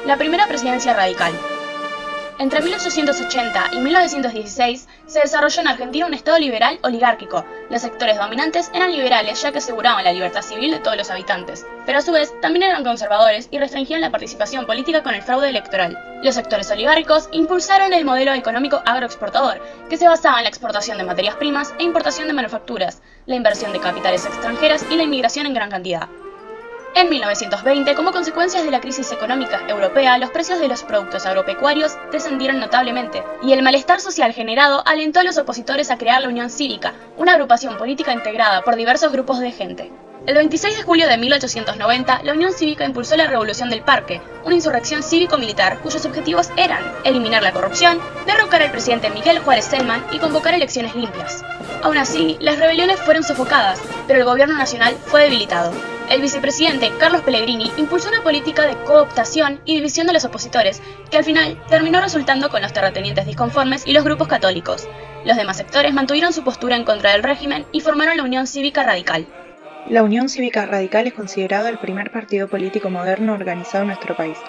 La primera presidencia radical. Entre 1880 y 1916 se desarrolló en Argentina un Estado liberal oligárquico. Los sectores dominantes eran liberales ya que aseguraban la libertad civil de todos los habitantes, pero a su vez también eran conservadores y restringían la participación política con el fraude electoral. Los sectores oligárquicos impulsaron el modelo económico agroexportador, que se basaba en la exportación de materias primas e importación de manufacturas, la inversión de capitales extranjeras y la inmigración en gran cantidad. En 1920, como consecuencia de la crisis económica europea, los precios de los productos agropecuarios descendieron notablemente, y el malestar social generado alentó a los opositores a crear la Unión Cívica, una agrupación política integrada por diversos grupos de gente. El 26 de julio de 1890, la Unión Cívica impulsó la Revolución del Parque, una insurrección cívico-militar cuyos objetivos eran eliminar la corrupción, derrocar al presidente Miguel Juárez Celman y convocar elecciones limpias. Aún así, las rebeliones fueron sofocadas, pero el gobierno nacional fue debilitado. El vicepresidente Carlos Pellegrini impulsó una política de cooptación y división de los opositores, que al final terminó resultando con los terratenientes disconformes y los grupos católicos. Los demás sectores mantuvieron su postura en contra del régimen y formaron la Unión Cívica Radical. La Unión Cívica Radical es considerado el primer partido político moderno organizado en nuestro país.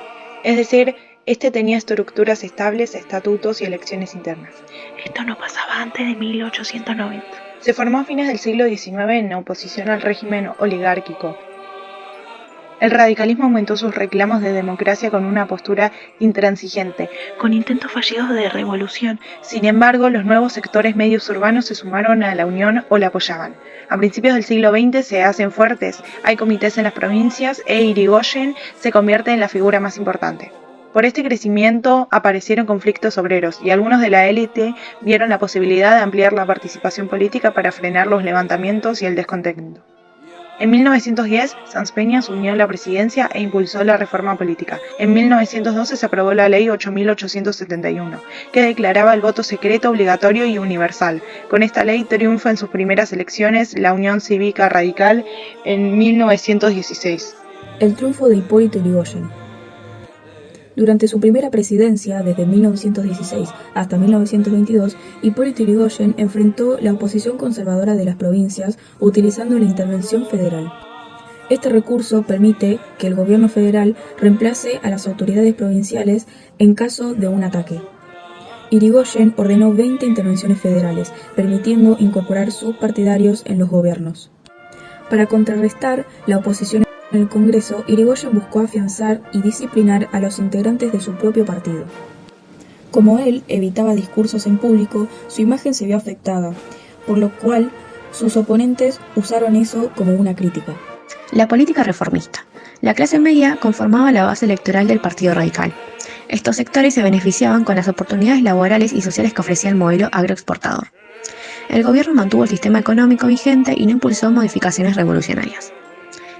Es decir, este tenía estructuras estables, estatutos y elecciones internas. Esto no pasaba antes de 1890. Se formó a fines del siglo XIX en oposición al régimen oligárquico. El radicalismo aumentó sus reclamos de democracia con una postura intransigente, con intentos fallidos de revolución. Sin embargo, los nuevos sectores medios urbanos se sumaron a la unión o la apoyaban. A principios del siglo XX se hacen fuertes, hay comités en las provincias e Irigoyen se convierte en la figura más importante. Por este crecimiento aparecieron conflictos obreros y algunos de la élite vieron la posibilidad de ampliar la participación política para frenar los levantamientos y el descontento. En 1910, Sanz Peña asumió la presidencia e impulsó la reforma política. En 1912 se aprobó la Ley 8.871, que declaraba el voto secreto obligatorio y universal. Con esta ley triunfa en sus primeras elecciones la Unión Cívica Radical en 1916. El triunfo de Hipólito Yrigoyen. Durante su primera presidencia, desde 1916 hasta 1922, Hipólito Yrigoyen enfrentó la oposición conservadora de las provincias utilizando la intervención federal. Este recurso permite que el gobierno federal reemplace a las autoridades provinciales en caso de un ataque. Yrigoyen ordenó 20 intervenciones federales, permitiendo incorporar sus partidarios en los gobiernos. Para contrarrestar la oposición en el Congreso, Yrigoyen buscó afianzar y disciplinar a los integrantes de su propio partido. Como él evitaba discursos en público, su imagen se vio afectada, por lo cual sus oponentes usaron eso como una crítica. La política reformista. La clase media conformaba la base electoral del Partido Radical. Estos sectores se beneficiaban con las oportunidades laborales y sociales que ofrecía el modelo agroexportador. El gobierno mantuvo el sistema económico vigente y no impulsó modificaciones revolucionarias.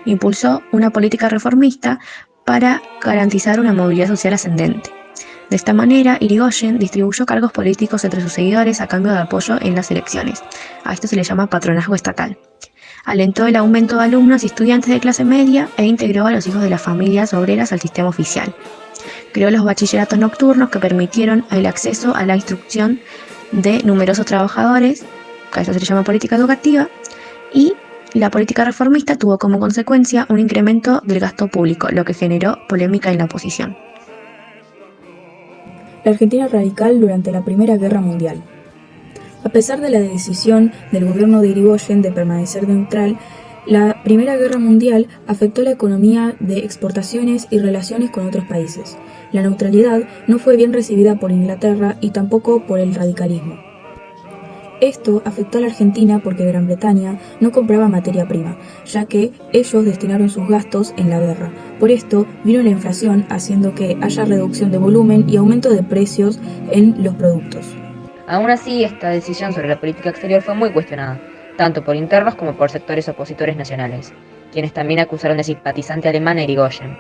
Impulsó una política reformista para garantizar una movilidad social ascendente. De esta manera, Yrigoyen distribuyó cargos políticos entre sus seguidores a cambio de apoyo en las elecciones. A esto se le llama patronazgo estatal. Alentó el aumento de alumnos y estudiantes de clase media e integró a los hijos de las familias obreras al sistema oficial. Creó los bachilleratos nocturnos que permitieron el acceso a la instrucción de numerosos trabajadores, a esto se le llama política educativa, y la política reformista tuvo como consecuencia un incremento del gasto público, lo que generó polémica en la oposición. La Argentina radical durante la Primera Guerra Mundial. A pesar de la decisión del gobierno de Yrigoyen de permanecer neutral, la Primera Guerra Mundial afectó la economía de exportaciones y relaciones con otros países. La neutralidad no fue bien recibida por Inglaterra y tampoco por el radicalismo. Esto afectó a la Argentina porque Gran Bretaña no compraba materia prima, ya que ellos destinaron sus gastos en la guerra. Por esto vino la inflación, haciendo que haya reducción de volumen y aumento de precios en los productos. Aún así, esta decisión sobre la política exterior fue muy cuestionada, tanto por internos como por sectores opositores nacionales, quienes también acusaron de simpatizante alemán a Yrigoyen,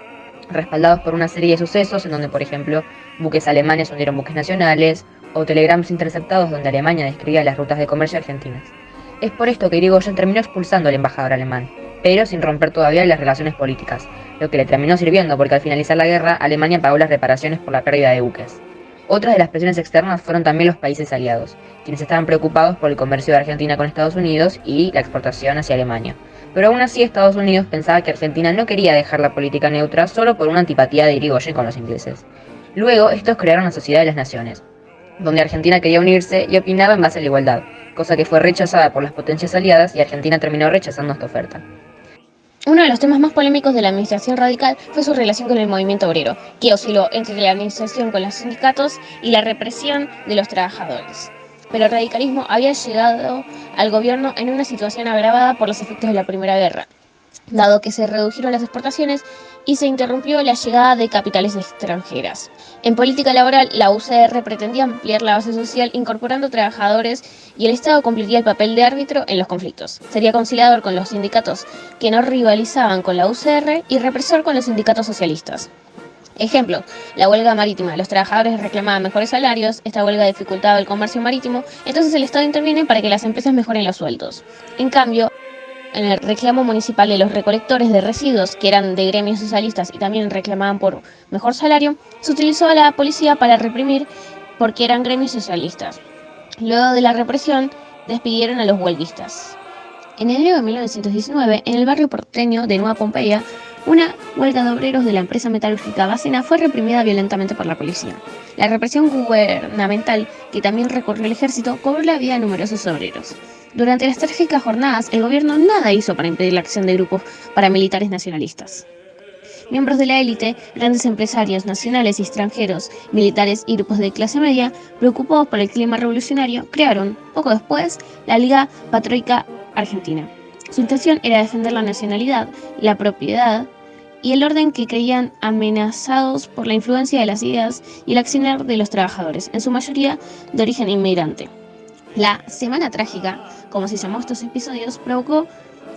respaldados por una serie de sucesos en donde, por ejemplo, buques alemanes hundieron buques nacionales, o telegramas interceptados donde Alemania describía las rutas de comercio argentinas. Es por esto que Yrigoyen terminó expulsando al embajador alemán, pero sin romper todavía las relaciones políticas, lo que le terminó sirviendo porque al finalizar la guerra, Alemania pagó las reparaciones por la pérdida de buques. Otras de las presiones externas fueron también los países aliados, quienes estaban preocupados por el comercio de Argentina con Estados Unidos y la exportación hacia Alemania, pero aún así Estados Unidos pensaba que Argentina no quería dejar la política neutra solo por una antipatía de Irigoyen con los ingleses. Luego, estos crearon la Sociedad de las Naciones, donde Argentina quería unirse y opinaba en base a la igualdad, cosa que fue rechazada por las potencias aliadas y Argentina terminó rechazando esta oferta. Uno de los temas más polémicos de la administración radical fue su relación con el movimiento obrero, que osciló entre la administración con los sindicatos y la represión de los trabajadores. Pero el radicalismo había llegado al gobierno en una situación agravada por los efectos de la Primera Guerra, dado que se redujeron las exportaciones y se interrumpió la llegada de capitales extranjeras. En política laboral, la UCR pretendía ampliar la base social incorporando trabajadores y el Estado cumpliría el papel de árbitro en los conflictos. Sería conciliador con los sindicatos que no rivalizaban con la UCR y represor con los sindicatos socialistas. Ejemplo, la huelga marítima. Los trabajadores reclamaban mejores salarios, esta huelga dificultaba el comercio marítimo, entonces el Estado interviene para que las empresas mejoren los sueldos. En cambio, en el reclamo municipal de los recolectores de residuos, que eran de gremios socialistas y también reclamaban por mejor salario, se utilizó a la policía para reprimir porque eran gremios socialistas. Luego de la represión, despidieron a los huelguistas. En enero de 1919, en el barrio porteño de Nueva Pompeya, una huelga de obreros de la empresa metalúrgica Bacena fue reprimida violentamente por la policía. La represión gubernamental, que también recorrió el ejército, cobró la vida a numerosos obreros. Durante las trágicas jornadas, el gobierno nada hizo para impedir la acción de grupos paramilitares nacionalistas. Miembros de la élite, grandes empresarios nacionales y extranjeros, militares y grupos de clase media, preocupados por el clima revolucionario, crearon, poco después, la Liga Patriótica Argentina. Su intención era defender la nacionalidad, la propiedad y el orden que creían amenazados por la influencia de las ideas y el accionar de los trabajadores, en su mayoría de origen inmigrante. La Semana Trágica, como se llamó estos episodios, provocó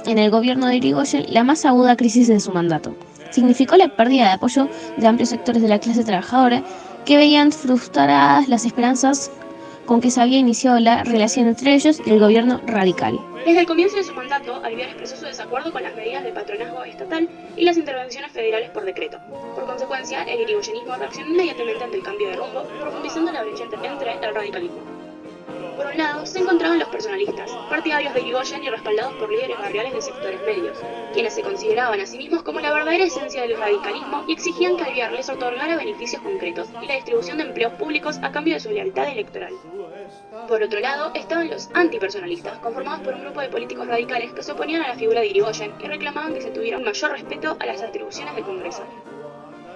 en el gobierno de Irigoyen la más aguda crisis de su mandato. Significó la pérdida de apoyo de amplios sectores de la clase trabajadora que veían frustradas las esperanzas con que se había iniciado la relación entre ellos y el gobierno radical. Desde el comienzo de su mandato, Alvear expresó su desacuerdo con las medidas de patronazgo estatal y las intervenciones federales por decreto. Por consecuencia, el irigoyenismo reaccionó inmediatamente ante el cambio de rumbo, profundizando la brecha entre el radicalismo. Por un lado, se encontraban los personalistas, partidarios de Irigoyen y respaldados por líderes barriales de sectores medios, quienes se consideraban a sí mismos como la verdadera esencia del radicalismo y exigían que Alvear les otorgara beneficios concretos y la distribución de empleos públicos a cambio de su lealtad electoral. Por otro lado, estaban los antipersonalistas, conformados por un grupo de políticos radicales que se oponían a la figura de Irigoyen y reclamaban que se tuviera un mayor respeto a las atribuciones del Congreso.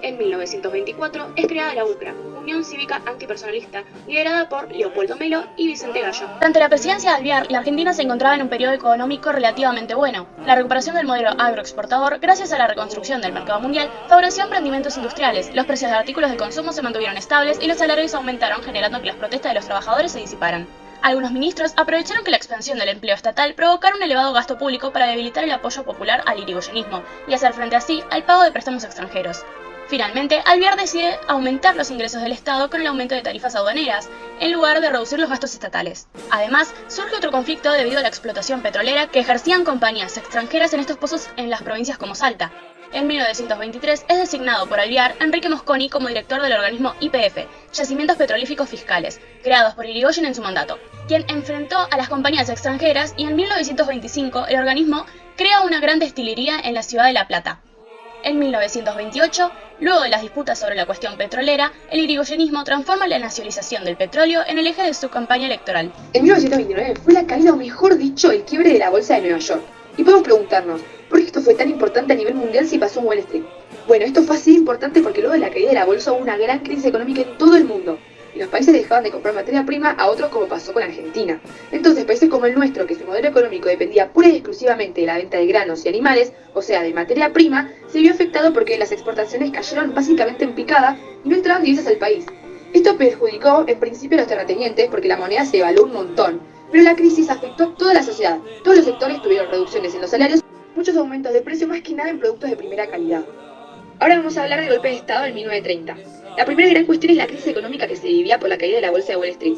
En 1924 es creada la UCRA, Unión Cívica Antipersonalista, liderada por Leopoldo Melo y Vicente Gallo. Durante la presidencia de Alvear, la Argentina se encontraba en un periodo económico relativamente bueno. La recuperación del modelo agroexportador, gracias a la reconstrucción del mercado mundial, favoreció emprendimientos industriales, los precios de artículos de consumo se mantuvieron estables y los salarios aumentaron, generando que las protestas de los trabajadores se disiparan. Algunos ministros aprovecharon que la expansión del empleo estatal provocara un elevado gasto público para debilitar el apoyo popular al irigoyenismo y hacer frente así al pago de préstamos extranjeros. Finalmente, Alvear decide aumentar los ingresos del Estado con el aumento de tarifas aduaneras, en lugar de reducir los gastos estatales. Además, surge otro conflicto debido a la explotación petrolera que ejercían compañías extranjeras en estos pozos en las provincias como Salta. En 1923 es designado por Alvear Enrique Mosconi como director del organismo YPF, Yacimientos Petrolíficos Fiscales, creados por Irigoyen en su mandato, quien enfrentó a las compañías extranjeras y en 1925 el organismo crea una gran destilería en la ciudad de La Plata. En 1928, luego de las disputas sobre la cuestión petrolera, el irigoyenismo transforma la nacionalización del petróleo en el eje de su campaña electoral. En 1929 fue la caída, o mejor dicho, el quiebre de la bolsa de Nueva York. Y podemos preguntarnos, ¿por qué esto fue tan importante a nivel mundial si pasó en Wall Street? Bueno, esto fue así importante porque luego de la caída de la bolsa hubo una gran crisis económica en todo el mundo. Y los países dejaban de comprar materia prima a otros, como pasó con Argentina. Entonces, países como el nuestro, que su modelo económico dependía pura y exclusivamente de la venta de granos y animales, o sea, de materia prima, se vio afectado porque las exportaciones cayeron básicamente en picada y no entraban divisas al país. Esto perjudicó en principio a los terratenientes porque la moneda se devaluó un montón, pero la crisis afectó a toda la sociedad. Todos los sectores tuvieron reducciones en los salarios, muchos aumentos de precio, más que nada en productos de primera calidad. Ahora vamos a hablar del golpe de Estado en 1930. La primera gran cuestión es la crisis económica que se vivía por la caída de la bolsa de Wall Street.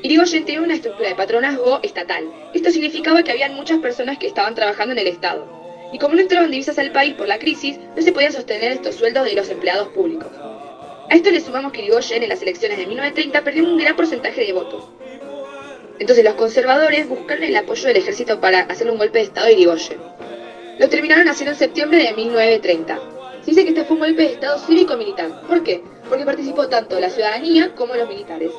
Irigoyen tenía una estructura de patronazgo estatal. Esto significaba que habían muchas personas que estaban trabajando en el Estado. Y como no entraban divisas al país por la crisis, no se podían sostener estos sueldos de los empleados públicos. A esto le sumamos que Irigoyen en las elecciones de 1930 perdió un gran porcentaje de votos. Entonces los conservadores buscaron el apoyo del ejército para hacerle un golpe de Estado a Irigoyen. Lo terminaron haciendo en septiembre de 1930. Se dice que este fue un golpe de estado cívico-militar. ¿Por qué? Porque participó tanto la ciudadanía como los militares.